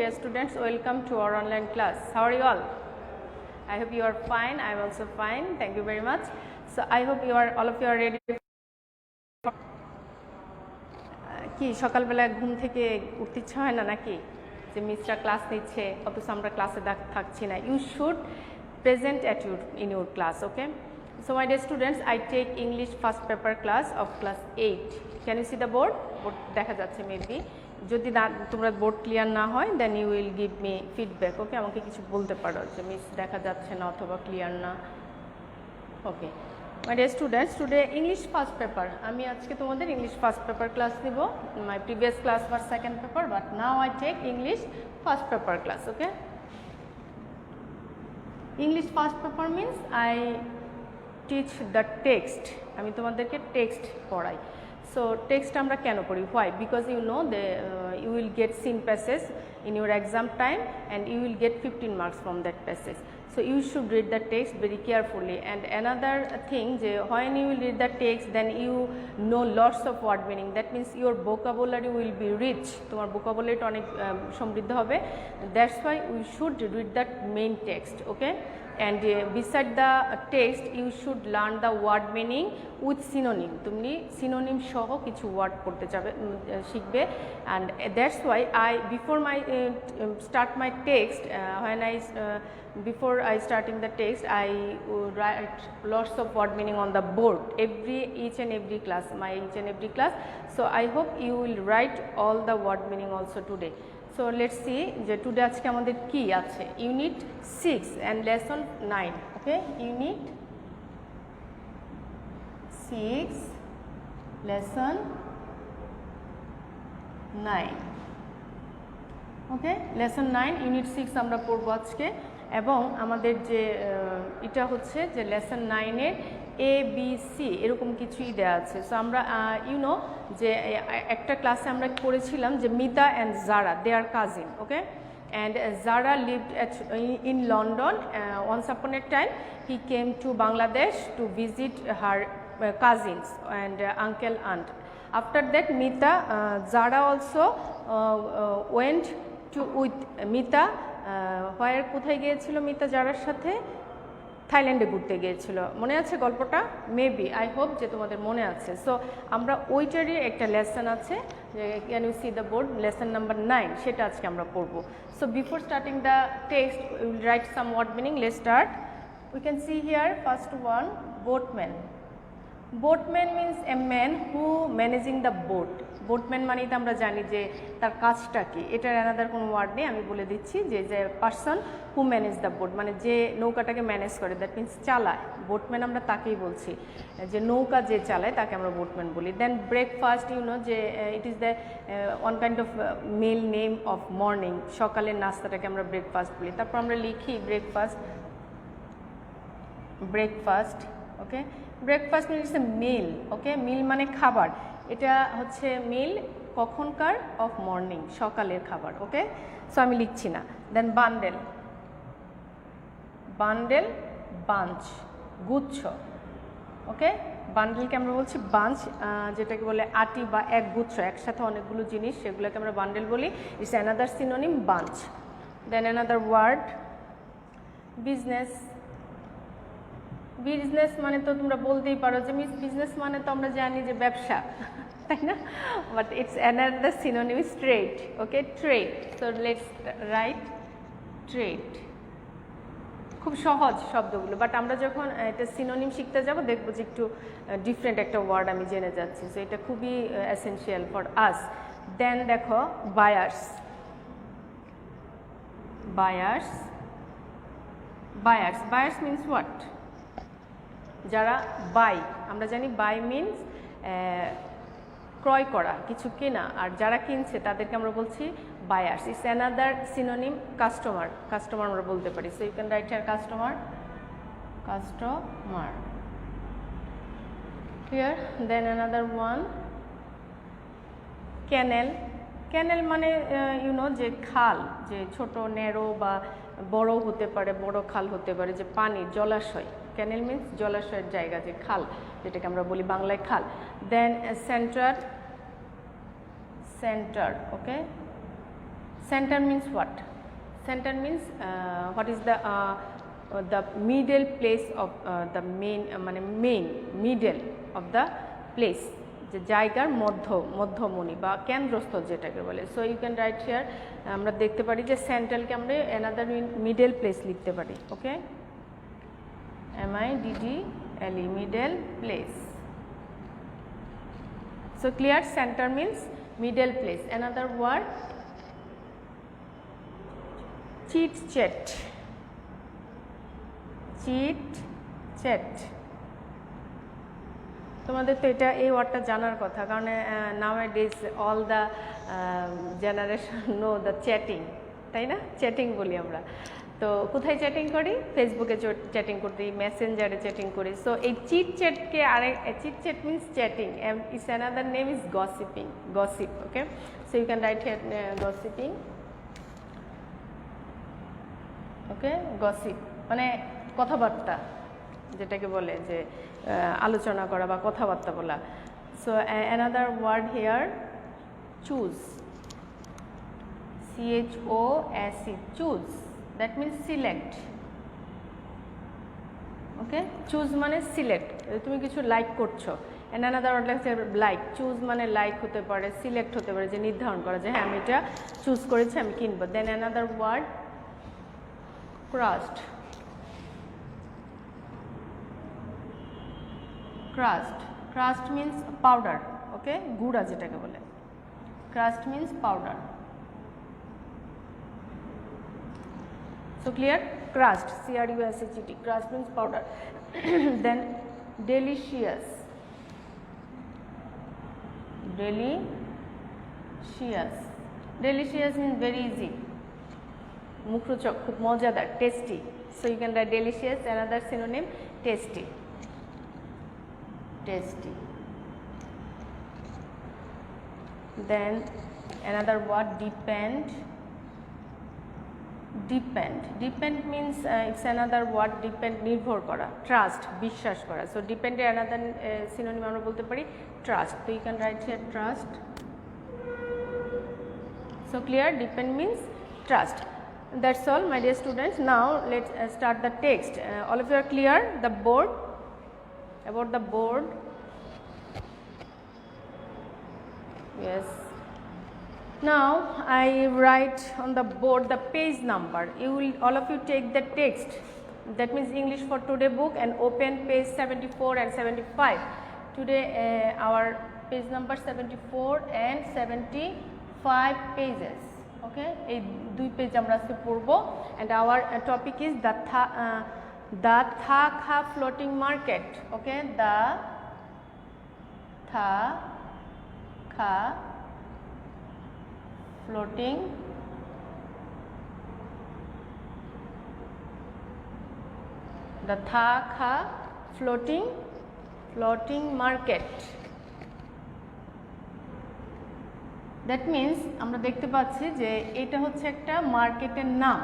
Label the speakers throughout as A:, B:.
A: dear students, welcome to our online class. How are you all? I hope you are fine. I am also fine. Thank you very much. So I hope all of you are ready. কি সকালবেলা ঘুম থেকে উঠতে ইচ্ছা হয় না নাকি যে মিসরা ক্লাস নিচ্ছে অথচ আমরা ক্লাসে থাকছি না you should present at in your class okay so my dear students I take English first paper class of class 8 can you see the board দেখা যাচ্ছে মেবি যদি তোমরা বোর্ড ক্লিয়ার না হয় then you will give me feedback okay আমাকে কিছু বলতে পারো যে মিস দেখা যাচ্ছে না অথবা ক্লিয়ার না ওকে My dear students, today English first paper. আমি আজকে তোমাদের English first paper class নিব. My previous class was second paper, but now I take English first paper class. Okay? English first paper means I teach the text. আমি তোমাদেরকে text পড়াই. So text আমরা কেন পড়ি? Why? Because you know you will get seen passage in your exam time, and you will get 15 marks from that passage. So you should read the text very carefully. And another thing, when you will read the text, then you know lots of word meaning. That means your vocabulary will be rich. Tomar vocabulary onek সমৃদ্ধ হবে. That's why we should read that main text. Okay? And beside the text, you should learn the word meaning with synonym. তুমি synonym সহ কিছু word পড়তে শিখবে. And that's why before my start my text, before I starting the text, I write lots of word meaning on the board. Each and every class. So I hope you will write all the word meaning also today. So let's see যে today আজকে আমাদের কি আছে unit 6 and lesson 9 okay unit 6 lesson 9 okay lesson 9 unit 6 আমরা পড়ব আজকে এবং আমাদের যে এটা হচ্ছে যে lesson 9 এর ABC এরকম কিছুই দেওয়া আছে সো আমরা ইউনো যে একটা ক্লাসে আমরা পড়েছিলাম যে Mita and Zara they are cousin okay and Zara lived in London once upon a time he came to Bangladesh to visit her cousins and uncle aunt after that Mita Zara also went to with Mita কোথায় গিয়েছিল মিতা জারার সাথে থাইল্যান্ডে ঘুরতে গিয়েছিল মনে আছে গল্পটা মেবি আই হোপ যে তোমাদের মনে আছে সো আমরা ওইটারই একটা লেসন আছে যে can you see the board lesson number 9 সেটা আজকে আমরা পড়ব so before starting the text we will write some word meaning let's start we can see here first one boatman boatman means a man who managing the boat boatman মানে তো আমরা জানি যে তার কাজটা কি এটার অ্যানাদার কোনো ওয়ার্ড নেই আমি বলে দিচ্ছি যে person who manage the boat মানে যে নৌকাটাকে ম্যানেজ করে দ্যাট মিনস চালায় বোটম্যান আমরা তাকেই বলছি যে নৌকা যে চালায় তাকে আমরা বোটম্যান বলি দেন ব্রেকফাস্ট ইউনো যে it is the one kind of meal name of morning সকালের নাস্তাটাকে আমরা ব্রেকফাস্ট বলি তারপর আমরা লিখি breakfast okay breakfast means a meal okay meal মানে খাবার এটা হচ্ছে মিল কখনকার অফ মর্নিং সকালের খাবার ওকে সো আমি লিখছি না দেন বান্ডেল বাঞ্চ গুচ্ছ ওকে বান্ডেলকে আমরা বলছি বাঞ্চ যেটাকে বলে আটি বা এক গুচ্ছ একসাথে অনেকগুলো জিনিস সেগুলোকে আমরা বান্ডেল বলি it's another synonym bunch then another word business মানে তো তোমরা বলতেই পারো যে বিজনেস মানে তো আমরা জানি যে ব্যবসা তাই না but it's another synonym is trade okay trade so let's write trade খুব সহজ শব্দগুলো বাট আমরা যখন এটা সিনোনিম শিখতে যাব দেখবো যে একটু ডিফারেন্ট একটা ওয়ার্ড আমি জেনে যাচ্ছি সো এটা খুবই এসেনশিয়াল ফর আস দেন দেখো বায়ার্স মিনস হোয়াট যারা বাই আমরা জানি বাই মিনস ক্রয় করা কিছু কেনা আর যারা কিনছে তাদেরকে আমরা বলছি buyers it's another synonym customer আমরা বলতে পারি so you can write here customer clear then another one canal মানে ইউনো যে খাল যে ছোট ন্যারো বা বড় হতে পারে বড় খাল হতে পারে যে পানি জলাশয় ক্যানেল মিনস জলাশয়ের জায়গা যে খাল যেটাকে আমরা বলি বাংলায় খাল then centre okay Center means what? Center means what is the middle place of the main middle of the place, যে জায়গার মধ্যমণি বা কেন্দ্রস্থল যেটাকে বলে। So you can write here, আমরা দেখতে পারি যে সেন্ট্রালকে আমরা অ্যানাদার মিডল প্লেস লিখতে পারি। ওকে, MIDDLE middle place. So clear, centre means middle place. Another word, chit chat. Chit chat. তোমাদের তো এটা এই ওয়ার্ডটা জানার কথা, কারণ nowadays all the generation know the chatting, তাই না? চ্যাটিং বলি আমরা। তো কোথায় চ্যাটিং করি? ফেসবুকে চ্যাটিং করি, মেসেঞ্জারে চ্যাটিং করি। সো এই চিট চ্যাটকে chit chat means chatting, it's another name is gossiping, gossip. Okay, so you can write here gossiping. Okay, gossip মানে কথাবার্তা, যেটাকে বলে যে আলোচনা করা বা কথাবার্তা বলা। So another word here, choose, CHOOSE, choose, that means select. Okay, choose মানে সিলেক্ট, তুমি কিছু লাইক করছো। And another word like, choose মানে লাইক হতে পারে, সিলেক্ট হতে পারে, যে নির্ধারণ করা যে হ্যাঁ আমি এটা চুজ করেছি, আমি কিনবো। Then another word, crust. Crust means powder. Okay, গুঁড়া যেটাকে বলে, crust means powder. So clear? Crust, CRUSHT, crust means powder. Then delicious. Delicious means very easy, মুখরোচক, খুব মজাদার, tasty. So you can write delicious. Another synonym, tasty. Then another word, depend. Depend means it's another word, depend, নির্ভর করা, trust, বিশ্বাস করা। So depend এর another synonym আমরা বলতে পারি trust. So you can write here trust. So clear, depend means trust. That's all, my dear students. Now let's start the text. All of you are clear the board, about the board? Yes. Now I write on the board the page number. You will, all of you, take the text, that means English for Today book, and open page 74 and 75. Today our page number 74 and 75 pages. Okay, এই দুই page আমরা আজকে পড়বো, and our topic is the Tha Kha floating market. Okay, the Tha Kha floating floating market. That means আমরা দেখতে পাচ্ছি যে এটা হচ্ছে একটা মার্কেটের নাম,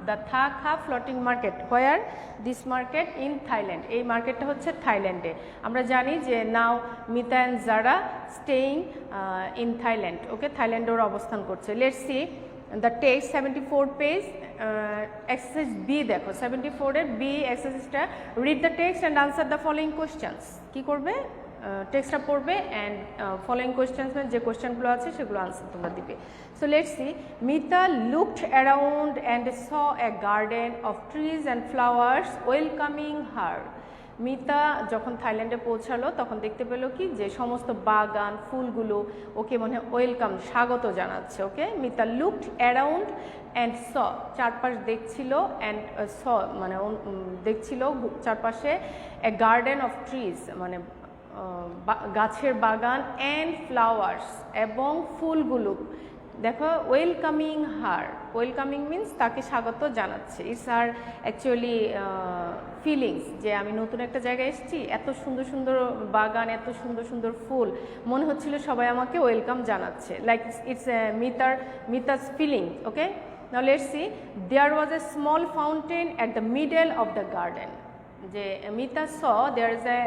A: the Tha Kha floating market. Where this market? In Thailand. এই মার্কেটটা হচ্ছে থাইল্যান্ডে। আমরা জানি যে now Mita and Zara staying in Thailand. Okay, থাইল্যান্ডে ওরা অবস্থান করছে। Let's see the text, 74 page, exercise B দেখো, 74 এর B exerciseটা, read the text and answer the following questions. কি করবে? টেক্সটটা পড়বে অ্যান্ড ফলোয়িং কোয়েশ্চেন্স যে কোয়েশ্চেনগুলো আছে সেগুলো আনসার তোমরা দিবে। So let's see, Mita looked around and saw a garden of trees and flowers welcoming her. Mita যখন থাইল্যান্ডে পৌঁছালো তখন দেখতে পেলো কি যে সমস্ত বাগান ফুলগুলো ওকে মনে হয় ওয়েলকাম, স্বাগত জানাচ্ছে। ওকে, মিতা লুকড অ্যারাউন্ড অ্যান্ড স, চারপাশ দেখছিল, অ্যান্ড স মানে দেখছিল চারপাশে, এ গার্ডেন অফ ট্রিজ মানে গাছের বাগান, অ্যান্ড ফ্লাওয়ার্স এবং ফুলগুলো। দেখো, ওয়েলকামিং হার, ওয়েলকামিং মিন্স তাকে স্বাগত জানাচ্ছে। ইটস হার অ্যাকচুয়ালি ফিলিংস যে আমি নতুন একটা জায়গায় এসেছি, এত সুন্দর সুন্দর বাগান, এত সুন্দর সুন্দর ফুল, মনে হচ্ছিল সবাই আমাকে ওয়েলকাম জানাচ্ছে। Like it's Mita's feeling. Okay, now let's see, there was a small fountain at the middle of the garden. যে Mita saw there is a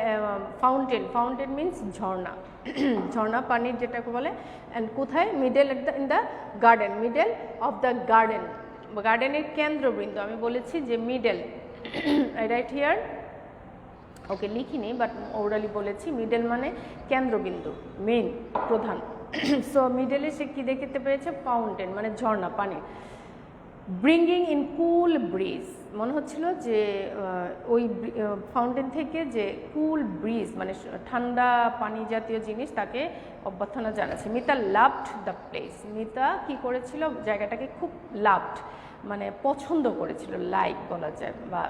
A: fountain, fountain means ঝর্ণা, ঝর্ণা পানির যেটাকে বলে, অ্যান্ড কোথায়, middle in the garden, middle of the garden, গার্ডেনের কেন্দ্রবিন্দু, আমি বলেছি যে মিডল, রাইট হিয়ার, ওকে লিখিনি বাট ওরালি বলেছি, মিডল মানে কেন্দ্রবিন্দু, মেইন, প্রধান। সো মিডলে সে কী দেখতে পেয়েছে, ফাউন্টেন মানে ঝর্ণা পানি, ব্রিঙ্গিং ইন কুল ব্রিজ, মনে হচ্ছিল যে ওই ফাউন্টেন থেকে যে কুল ব্রিজ মানে ঠান্ডা পানি জাতীয় জিনিস তাকে অভ্যর্থনা জানাচ্ছে। Mita loved the place, Mita কি করেছিল, জায়গাটাকে খুব লাভড মানে পছন্দ করেছিল, লাইক বলা যায়, বা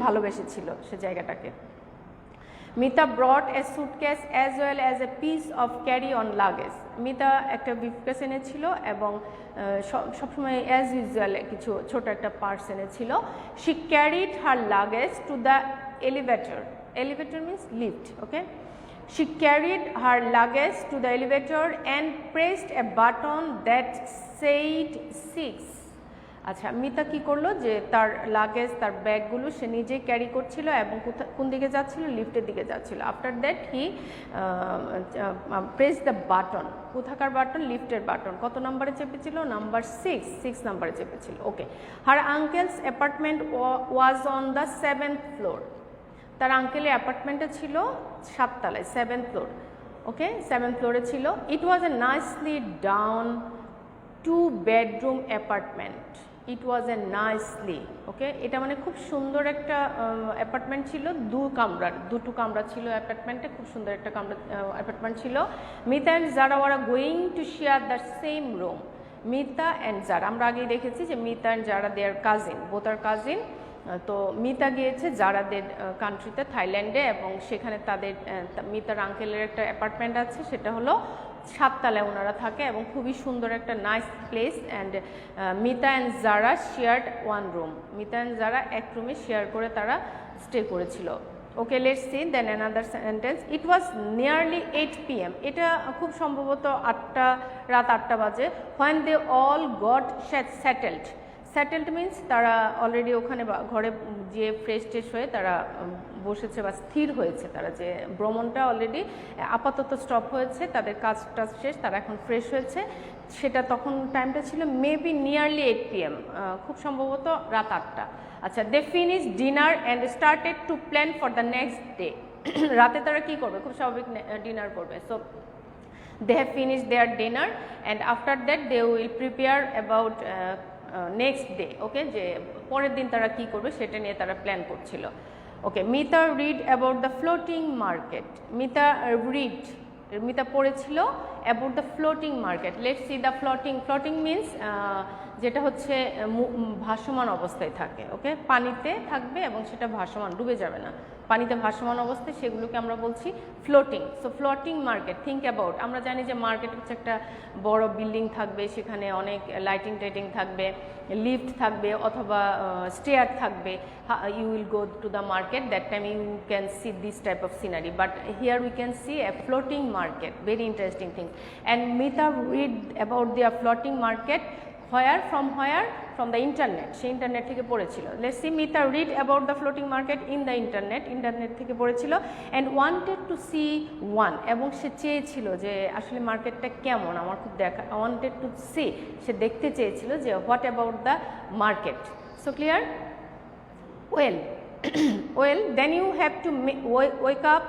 A: ভালোবেসেছিল সে জায়গাটাকে। মিতা ব্রট এ suitcase as well as a piece of carry on luggage, Mita একটা ব্রিফকেস এনেছিল এবং সবসময় অ্যাজ ইউজুয়াল কিছু ছোট একটা পার্স এনেছিল। She carried her luggage to the elevator, elevator means lift, okay. She carried her luggage to the elevator and pressed a button that said 6. আচ্ছা, মিতা কি করলো যে তার লাগেজ, তার ব্যাগগুলো সে নিজেই ক্যারি করছিল এবং কোন দিকে যাচ্ছিল, লিফটের দিকে যাচ্ছিল। After that he press the button, কোথাকার বাটন, লিফটের বাটন। কত নম্বরে চেপেছিল, নাম্বার 6 নম্বরে চেপেছিল, okay. Her uncle's apartment was on the 7th floor, তার আঙ্কেলের অ্যাপার্টমেন্টে ছিল 7 তলায়, 7th ফ্লোর, ওকে, 7th ফ্লোরে ছিল। ইট ওয়াজ এ নাইসলি ডাউন 2 বেডরুম অ্যাপার্টমেন্ট, ইট ওয়াজ এ নাইসলি, ওকে, এটা মানে খুব সুন্দর একটা অ্যাপার্টমেন্ট ছিল, দুটো কামরা ছিল অ্যাপার্টমেন্টে, খুব সুন্দর একটা অ্যাপার্টমেন্ট ছিল। Mita and Zara were going to share the same room, Mita and Zara, আমরা আগেই দেখেছি যে Mita and Zara they are cousin, both are cousin. তো মিতা গিয়েছে জারাদের কান্ট্রিতে, থাইল্যান্ডে, এবং সেখানে তাদের মিতার আঙ্কেলের একটা অ্যাপার্টমেন্ট আছে, সেটা হলো 7 তলায় ওনারা থাকে এবং খুবই সুন্দর একটা nice place. And Mita and Zara shared 1 room, Mita and Zara এক রুমে শেয়ার করে তারা স্টে করেছিল। Okay, let's see then another sentence. It was nearly 8 PM, এটা খুব সম্ভবত রাত 8টা বাজে। When they all got settled, settled means তারা অলরেডি ওখানে ঘরে যে ফ্রেশ ট্রেশ হয়ে তারা বসেছে বা স্থির হয়েছে, তারা যে ভ্রমণটা অলরেডি আপাতত স্টপ হয়েছে, তাদের কাজটা শেষ, তারা এখন ফ্রেশ হয়েছে, সেটা তখন টাইমটা ছিল মেবি নিয়ারলি 8 PM, খুব সম্ভবত রাত 8টা। আচ্ছা, they finish dinner and started to plan for the next day, রাতে তারা কী করবে, খুব স্বাভাবিক ডিনার করবে। So they have finished their dinner and after that they will prepare about next day, okay, যে পরের দিন তারা কি করবে সেটা নিয়ে তারা প্ল্যান করছিল। Okay, Mita read about the floating market, Mita পড়েছিল about the floating market. Let's see the floating means যেটা হচ্ছে ভাসমান অবস্থায় থাকে, ওকে, পানিতে থাকবে এবং সেটা ভাসমান, ডুবে যাবে না, পানিতে ভাসমান অবস্থায়, সেগুলোকে আমরা বলছি floating. So floating market, think about, আমরা জানি যে মার্কেট হচ্ছে একটা বড় বিল্ডিং থাকবে, সেখানে অনেক লাইটিং টাইটিং থাকবে, লিফট থাকবে অথবা স্টেয়ার থাকবে, you will go to the market, that time you can see this type of scenery, but here we can see a floating market, very interesting thing. And Mita read about their floating market from the internet, সে internet থেকে পড়েছিল। Let's see, Mita read about the floating market in the internet থেকে পড়েছিল। And wanted to see one, এবং সে চেয়েছিল যে আসলে মার্কেটটা কেমন, আমার খুব দেখা, ওয়ান্টেড টু সি, সে দেখতে চেয়েছিল যে what about the market. So clear? Well then you have to wake up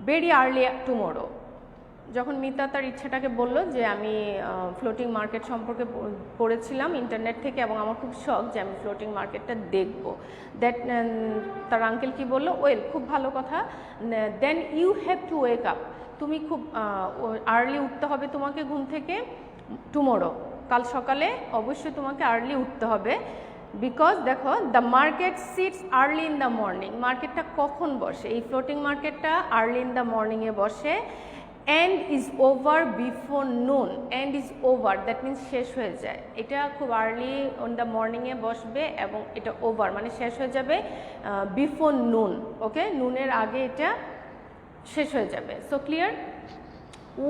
A: very early tomorrow, যখন মিতা তার ইচ্ছাটাকে বলল যে আমি ফ্লোটিং মার্কেট সম্পর্কে পড়েছিলাম ইন্টারনেট থেকে এবং আমার খুব শখ যে আমি ফ্লোটিং মার্কেটটা দেখব, দ্যাট তার আঙ্কেল কি বললো, ওয়েল, খুব ভালো কথা, then you have to wake up, তুমি খুব আর্লি উঠতে হবে তোমাকে ঘুম থেকে, টুমোরো, কাল সকালে অবশ্যই তোমাকে আর্লি উঠতে হবে, বিকজ দেখো the market sits early in the morning, মার্কেটটা কখন বসে, এই ফ্লোটিং মার্কেটটা আর্লি ইন দ্য মর্নিংয়ে বসে, and is over before noon, and is over that means শেষ হয়ে যায়, এটা খুব আর্লি অন দ্য মর্নিংয়ে বসবে এবং এটা ওভার মানে শেষ হয়ে যাবে বিফোর নুন, ওকে, নুনের আগে এটা শেষ হয়ে যাবে। So clear?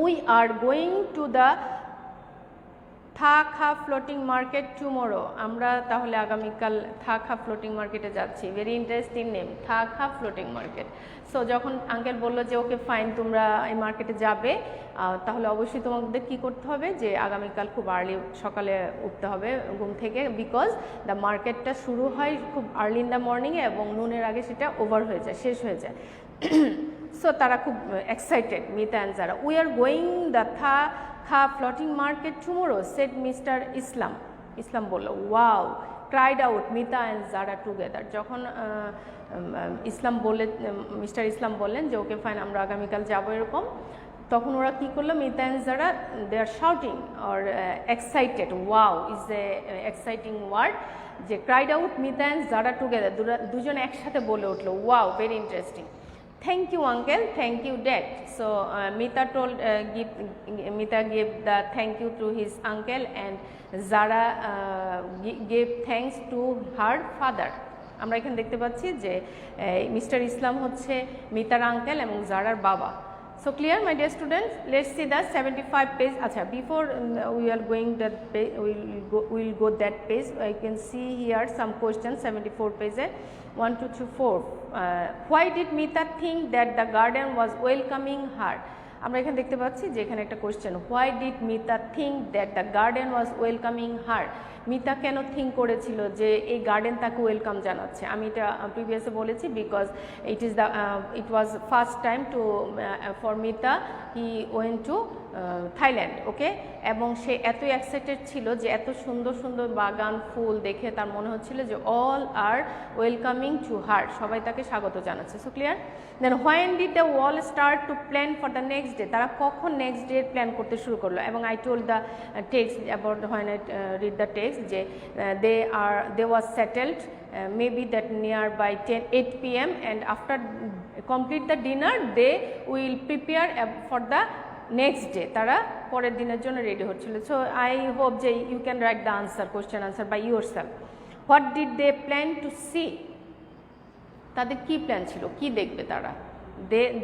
A: We are going to the থাকা ফ্লোটিং মার্কেট টুমোরো, আমরা তাহলে আগামীকাল থাকা ফ্লোটিং মার্কেটে যাচ্ছি। ভেরি ইন্টারেস্টিং নেম, থাকা ফ্লোটিং মার্কেট। সো যখন আঙ্কেল বললো যে ওকে ফাইন তোমরা এই মার্কেটে যাবে, তাহলে অবশ্যই তোমাদের কী করতে হবে যে আগামীকাল খুব আর্লি সকালে উঠতে হবে ঘুম থেকে, বিকজ দ্য মার্কেটটা শুরু হয় খুব আর্লি ইন দ্য মর্নিংয়ে এবং নুনের আগে সেটা ওভার হয়ে যায়, শেষ হয়ে যায়। সো তারা খুব excited, Mita and Zara. We are going the থাকা floating market tomorrow, said mister Islam. Islam বললো, wow, cried out Mita and Zara together. যখন ইসলাম বললেন, মিস্টার ইসলাম বললেন যে ওকে ফাইন আমরা আগামীকাল যাবো এরকম, তখন ওরা কী করলো, Mita and Zara they are shouting or excited. Wow is a exciting word, যে cried out Mita and Zara together, দুজন একসাথে বলে উঠলো, wow very interesting. Thank you uncle, thank you dad. So Mita gave the thank you to his uncle and Zara gave thanks to her father. আমরা এখানে দেখতে পাচ্ছি যে মিস্টার ইসলাম হচ্ছে মিতার আঙ্কেল এবং জারার বাবা। So clear my dear students? Let's see the 75 page. Acha, before we are going that page, we'll go that page. I can see here some questions, 74 page. 1, 2, 3, 4. Why did Mita think that the garden was welcoming her? আমরা এখানে দেখতে পাচ্ছি যে এখানে একটা question, why did Mita think that the garden was welcoming her. Mita কেন think করেছিল যে এই গার্ডেন তাকে ওয়েলকাম জানাচ্ছে? আমি এটা প্রিভিয়াসে বলেছি, because it was first time to for Mita, he went to Thailand, okay. এবং সে এতই এক্সাইটেড ছিল যে এত সুন্দর সুন্দর বাগান ফুল দেখে তার মনে হচ্ছিল যে all are welcoming to her, সবাই তাকে স্বাগত জানাচ্ছে। So clear? Then when did the wall start to plan for the next day, তারা কখন নেক্সট ডে প্ল্যান করতে শুরু করলো? এবং I told the text about when I read the text যে they was settled maybe that near by 8 p.m. and after complete the dinner they will prepare for the next day, তারা পরের দিনের জন্য ready হচ্ছিল। So I hope যে you can write the answer, question answer by yourself. What did they plan to see, তাদের কী plan ছিল, কি দেখবে তারা?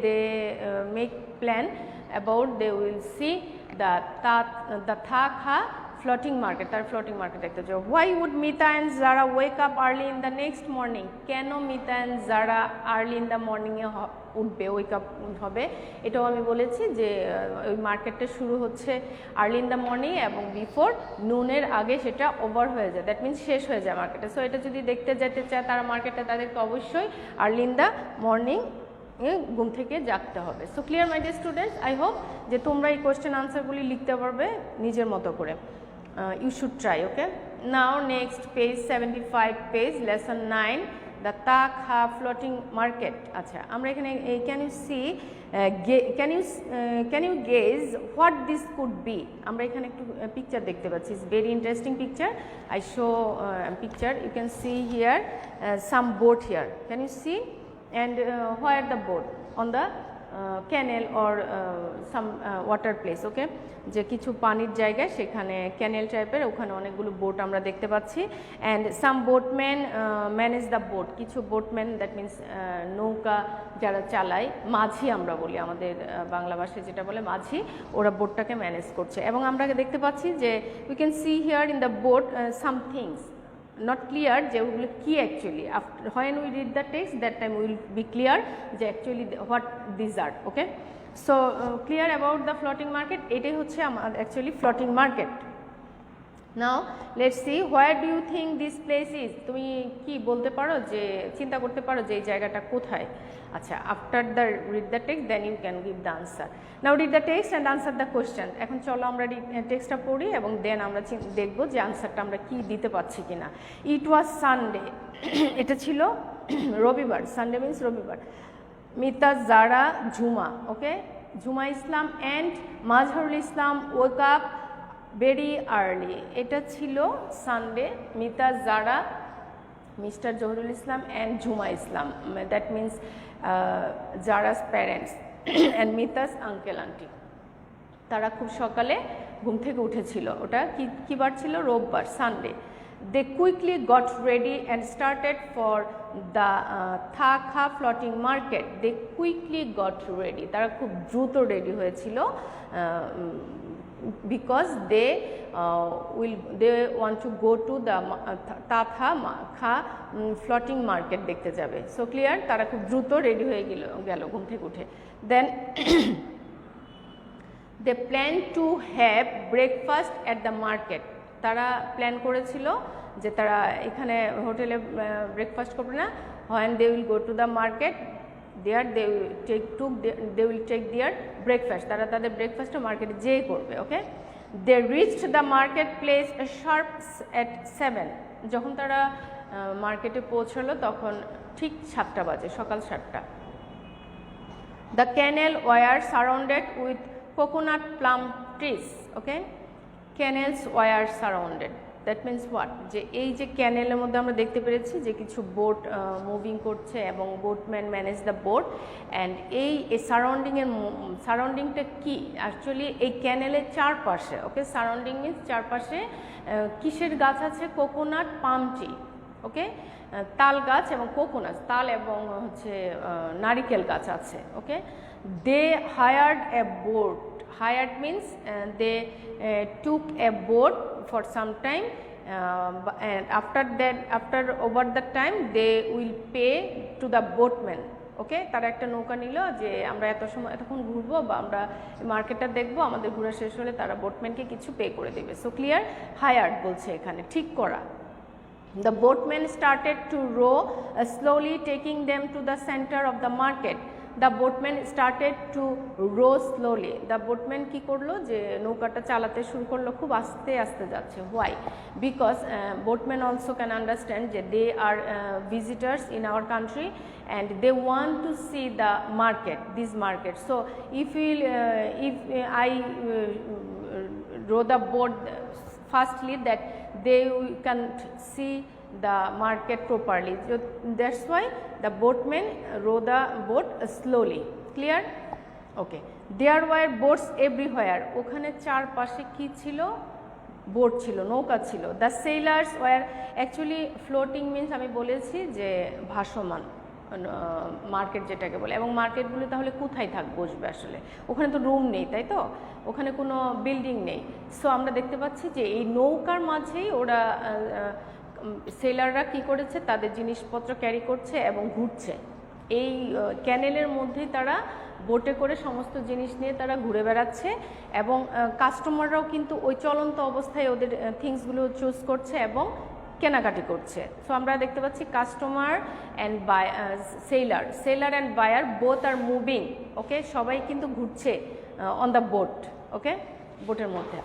A: They make plan about they will see the থাকা ফ্লোটিং মার্কেট, তার ফ্লোটিং মার্কেট দেখতে চাও। Why would Mita and Zara wake up early in the next morning, কেন Mita and Zara early in the মর্নিংয়ে উঠবে, ওয়েক আপ হবে? এটাও আমি বলেছি যে ওই মার্কেটটা শুরু হচ্ছে আর্লি ইন দ্য মর্নিং এবং বিফোর নুনের আগে সেটা ওভার হয়ে যায়, দ্যাট মিনস শেষ হয়ে যায় মার্কেটে। সো এটা যদি দেখতে যেতে চায় তারা মার্কেটটা, তাদেরকে অবশ্যই আর্লি ইন দ্য মর্নিং ঘুম থেকে জাগতে হবে। So clear my dear students? I hope যে তোমরা এই কোয়েশ্চেন আনসারগুলি লিখতে পারবে নিজের মতো করে। You should try, okay? Now next page 75 page lesson 9, the Takha floating market. আচ্ছা, আমরা এখানে can you see can you guess what this could be? আমরা এখানে একটু পিকচার দেখতে পাচ্ছি, it's very interesting picture. I show picture, you can see here some boat here, can you see? And where the boat? On the canal or some water place, okay, যে কিছু পানির জায়গায় সেখানে ক্যানেল টাইপের, ওখানে অনেকগুলো বোট আমরা দেখতে পাচ্ছি। And some boatman manage the boat, কিছু বোটম্যান দ্যাট মিনস নৌকা যারা চালায়, মাঝি আমরা বলি আমাদের বাংলা ভাষায় যেটা বলে মাঝি, ওরা বোটটাকে ম্যানেজ করছে। এবং আমরা দেখতে পাচ্ছি যে we can see here in the boat some things, not clear যে ওগুলো কি actually, after when we read the text that time we will be clear যে actually what these are, okay? So clear about the floating market, এটাই হচ্ছে আমার actually floating market. Now let's see, where do you think this place is? তুমি কি বলতে পারো, যে চিন্তা করতে পারো যে এই জায়গাটা কোথায়? আচ্ছা, after the read the text then you can give the answer. Now read the text and answer the question. এখন চলো আমরা টেক্সটটা পড়ি এবং দেন আমরা দেখব যে আনসারটা আমরা কি দিতে পারছি কিনা। ইট ওয়াজ সানডে, এটা ছিল রবিবার, সানডে মিনস রবিবার। Mita, Zara, Jhuma, okay, Jhuma Islam and Mazharul Islam wake up very early, এটা ছিল Sunday. Mita, Zara, mister Zahurul Islam and Jhuma Islam, that means Zara's parents and Mita's uncle aunty, তারা খুব সকালে ঘুম থেকে উঠেছিল। ওটা কী বার ছিল? রোববার, Sunday. They quickly got ready and started for the থাকা floating market. They quickly got ready, তারা খুব দ্রুত রেডি হয়েছিল because they want to go to the Tatha Kha floating market দেখতে যাবে। সো ক্লিয়ার, তারা খুব দ্রুত রেডি হয়ে গেল ঘুম থেকে উঠে। দেন they plan to have breakfast at the market, তারা প্ল্যান করেছিল যে তারা এখানে হোটেলে ব্রেকফাস্ট করবে না, when they will go to the market there they will take their breakfast, তারা তাদের ব্রেকফাস্ট মার্কেটে যেয়ে করবে। ওকে, they reached the market place sharp at 7, যখন তারা মার্কেটে পৌঁছালো তখন ঠিক 7টা বাজে, সকাল 7টা। the canal were surrounded with coconut plum trees, okay, canals were surrounded, that means what, যে এই যে ক্যানেলের মধ্যে আমরা দেখতে পেরেছি যে কিছু বোট মুভিং করছে এবং boatman manage the boat, and এই সারাউন্ডিংটা কি অ্যাকচুয়ালি এই ক্যানেলের চারপাশে, ওকে, সারাউন্ডিং মিন্স চারপাশে কিসের গাছ আছে, কোকোনাট পাম ট্রি, ওকে, তাল গাছ এবং কোকোনাট, তাল এবং হচ্ছে নারিকেল গাছ আছে। Okay, they hired a boat, hired means they took a boat for some time, and after over the time they will pay to the boatman, ওকে, তারা একটা নৌকা নিল যে আমরা এতক্ষণ ঘুরবো বা আমরা মার্কেটটা দেখবো, আমাদের ঘোরা শেষ হলে তারা বোটম্যানকে কিছু পে করে দেবে। সো ক্লিয়ার, হায়ার্ড বলছে এখানে, ঠিক করা। The boatman started to row slowly, taking them to the center of the market. The boatman started to row slowly. The boatman কি করলো, যে নৌকাটা চালাতে শুরু করলো, খুব আস্তে আস্তে যাচ্ছে। Why? Because boatmen also can understand that they are visitors in our country and they want to see the market, this market. So if I row the boat fastly, that they can see the market properly. So that's why the boatmen row the boat slowly. Clear? Okay. There were boats everywhere. ওখানে চারপাশে কি ছিল, boat ছিল, নৌকা ছিল। The sailors were actually floating means আমি বলেছি যে ভাসমান মার্কেট যেটাকে বলে, এবং মার্কেটগুলো তাহলে কোথায় বসবে আসলে, ওখানে তো রুম নেই, তাই তো, ওখানে কোনো বিল্ডিং নেই। সো আমরা দেখতে পাচ্ছি যে এই নৌকার মাঝেই ওরা সেলাররা কি করেছে, তাদের জিনিসপত্র ক্যারি করছে এবং ঘুরছে। এই ক্যানেলের মধ্যেই তারা বোটে করে সমস্ত জিনিস নিয়ে তারা ঘুরে বেড়াচ্ছে, এবং কাস্টমাররাও কিন্তু ওই চলন্ত অবস্থায় ওদের থিংসগুলো চুজ করছে এবং কেনাকাটি করছে। সো আমরা দেখতে পাচ্ছি customer and seller and buyer both are moving, okay, সবাই কিন্তু ঘুরছে অন দ্য বোট, ওকে, বোটের মধ্যে।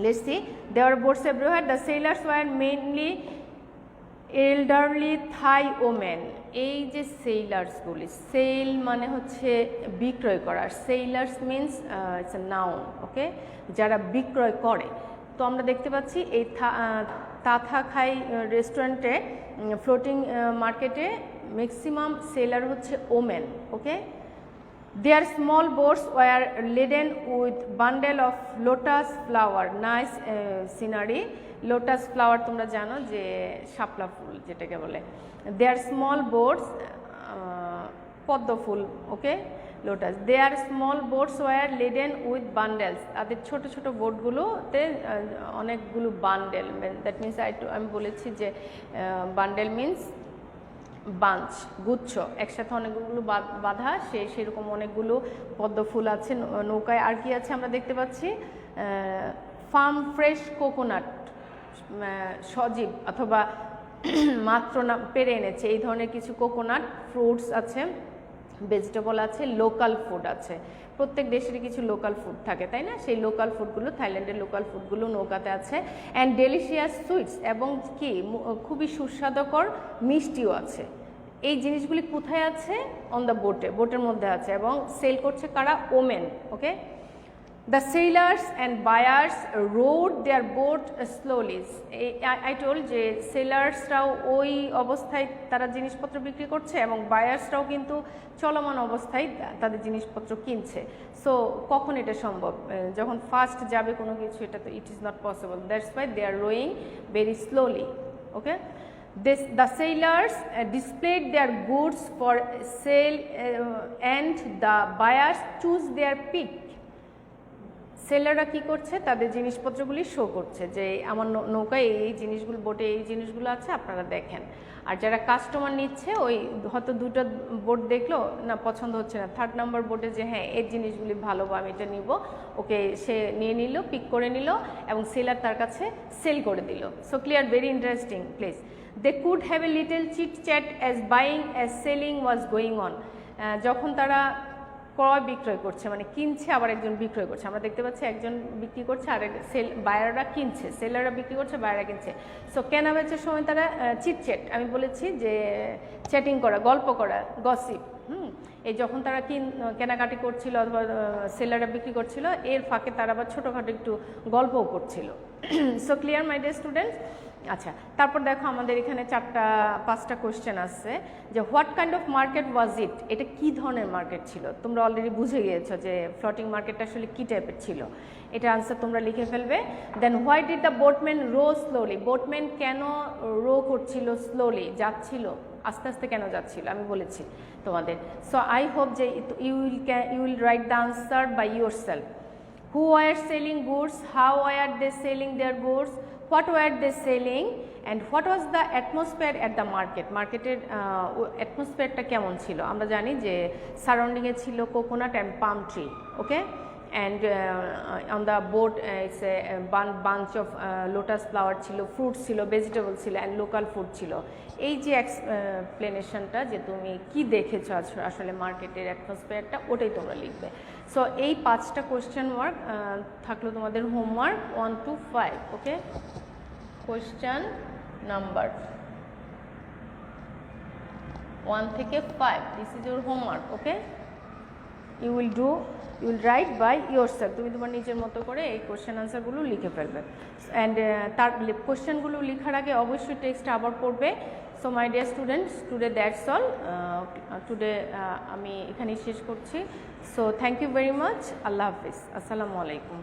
A: Let's see, there were boats everywhere. The sailors were mainly elderly Thai women. এই যে সেলার্সগুলি, সেল মানে হচ্ছে বিক্রয় করা, sellers means it's a noun, okay, যারা বিক্রয় করে। তো আমরা দেখতে পাচ্ছি এই তাথা খাই রেস্টুরেন্টে, ফ্লোটিং মার্কেটে ম্যাক্সিমাম সেলার হচ্ছে women, okay. Their small boats were laden with bundle of lotus flower, nice scenery. Lotus flower তোমরা জানো যে শাপলা ফুল যেটাকে বলে। Their small boats, পদ্ম ফুল, ওকে, lotus. Their small boats were laden with bundles. তাদের ছোট ছোট বোটগুলোতে অনেকগুলো বান্ডেল, দ্যাট মিনস আমি বলেছি যে বান্ডেল মিনস বাঞ্চ, গুচ্ছ, একসাথে অনেকগুলো বাঁধা, সেরকম অনেকগুলো পদ্ম ফুল আছে নৌকায়। আর কি আছে আমরা দেখতে পাচ্ছি, ফার্ম ফ্রেশ কোকোনাট, সজীব অথবা মাত্র না পেরে এনেছে এই ধরনের কিছু কোকোনাট, ফ্রুটস আছে, ভেজিটেবল আছে, লোকাল ফুড আছে। প্রত্যেক দেশেরই কিছু লোকাল ফুড থাকে, তাই না? সেই লোকাল ফুডগুলো, থাইল্যান্ডের লোকাল ফুডগুলো নৌকাতে আছে। অ্যান্ড ডেলিশিয়াস সুইটস, এবং কি খুবই সুস্বাদকর মিষ্টিও আছে। এই জিনিসগুলি কোথায় আছে? অন দ্য বোটে, বোটের মধ্যে আছে, এবং সেল করছে কারা? Women, okay. The sailors and buyers rowed their boat slowly. I told যে সেলার্সরাও ওই অবস্থায় তারা জিনিসপত্র বিক্রি করছে এবং বায়ার্সরাও কিন্তু চলমান অবস্থায় তাদের জিনিসপত্র কিনছে। সো কখন এটা সম্ভব? যখন ফাস্ট যাবে কোনো কিছু, এটা তো it is not possible. That's why they are rowing very slowly, okay. The sailors displayed their goods for sale and the buyers choose their pick. সেলাররা কি করছে, তাদের জিনিসপত্রগুলি শো করছে যে আমার নৌকায় এই জিনিসগুলো, বোটে এই জিনিসগুলো আছে, আপনারা দেখেন। আর যারা কাস্টমার নিচ্ছে ওই হয়তো দুটো বোট দেখলো না, পছন্দ হচ্ছে না, 3rd নাম্বার বোটে যে হ্যাঁ এই জিনিসগুলি ভালো বা আমি এটা নিব, ওকে সে নিয়ে নিল, পিক করে নিল এবং সেলার তার কাছে সেল করে দিল। So clear, very interesting please. They could have a little chit chat as buying as selling was going on. যখন তারা ক্রয় বিক্রয় করছে, মানে কিনছে আবার একজন বিক্রয় করছে, আমরা দেখতে পাচ্ছি একজন বিক্রি করছে আর বায়াররা কিনছে, সেলাররা বিক্রি করছে, বায়াররা কিনছে। সো কেনা বেচার সময় তারা চিটচ্যাট, আমি বলেছি যে চ্যাটিং করা, গল্প করা, গসিপ। এই যখন তারা কেনাকাটি করছিল অথবা সেলাররা বিক্রি করছিল, এর ফাঁকে তারা আবার ছোটোখাটো একটু গল্পও করছিল। সো ক্লিয়ার মাই ডিয়ার স্টুডেন্টস। আচ্ছা, তারপর দেখো আমাদের এখানে 4-5টা কোয়েশ্চেন আসছে যে হোয়াট কাইন্ড অফ মার্কেট ওয়াজ ইট, এটা কি ধরনের মার্কেট ছিল। তোমরা অলরেডি বুঝে গিয়েছো যে ফ্লোটিং মার্কেটটা আসলে কী টাইপের ছিল, এটা আনসার তোমরা লিখে ফেলবে। Then why did the boatman row slowly, boatman কেন রো করছিল, স্লোলি যাচ্ছিল, আস্তে আস্তে কেন যাচ্ছিল, আমি বলেছি তোমাদের। সো আই হোপ যে you will write the answer by yourself. Who were selling goods, how were they selling their goods, what were they selling and what was the atmosphere at the market, মার্কেটের অ্যাটমসফিয়ারটা কেমন ছিল। আমরা জানি যে সারাউন্ডিংয়ে ছিল coconut and palm tree, okay, and on the boat it's a bunch of lotus flower ছিল, fruit ছিল, vegetable ছিল অ্যান্ড লোকাল ফুড ছিল। এই যে এক্সপ্লেনেশনটা যে তুমি কি দেখেছো আসলে মার্কেটের অ্যাটমসফিয়ারটা, ওটাই তোমরা লিখবে। সো এই 5টা কোয়েশ্চেন ওয়ার্ক থাকলো তোমাদের homework 1 to 5, okay. Question number 1 থেকে 5, this is your homework, okay. You will write by yourself, তুমি তোমার নিজের মতো করে এই কোয়েশ্চেন আনসারগুলো লিখে ফেলবে। অ্যান্ড তার কোয়েশ্চেনগুলো লেখার আগে অবশ্যই টেক্সট আবার পড়বে। So my dear students, today that's all. Today আমি এখানেই শেষ করছি। So thank you very much, আল্লাহ হাফিজ, আসসালামু আলাইকুম।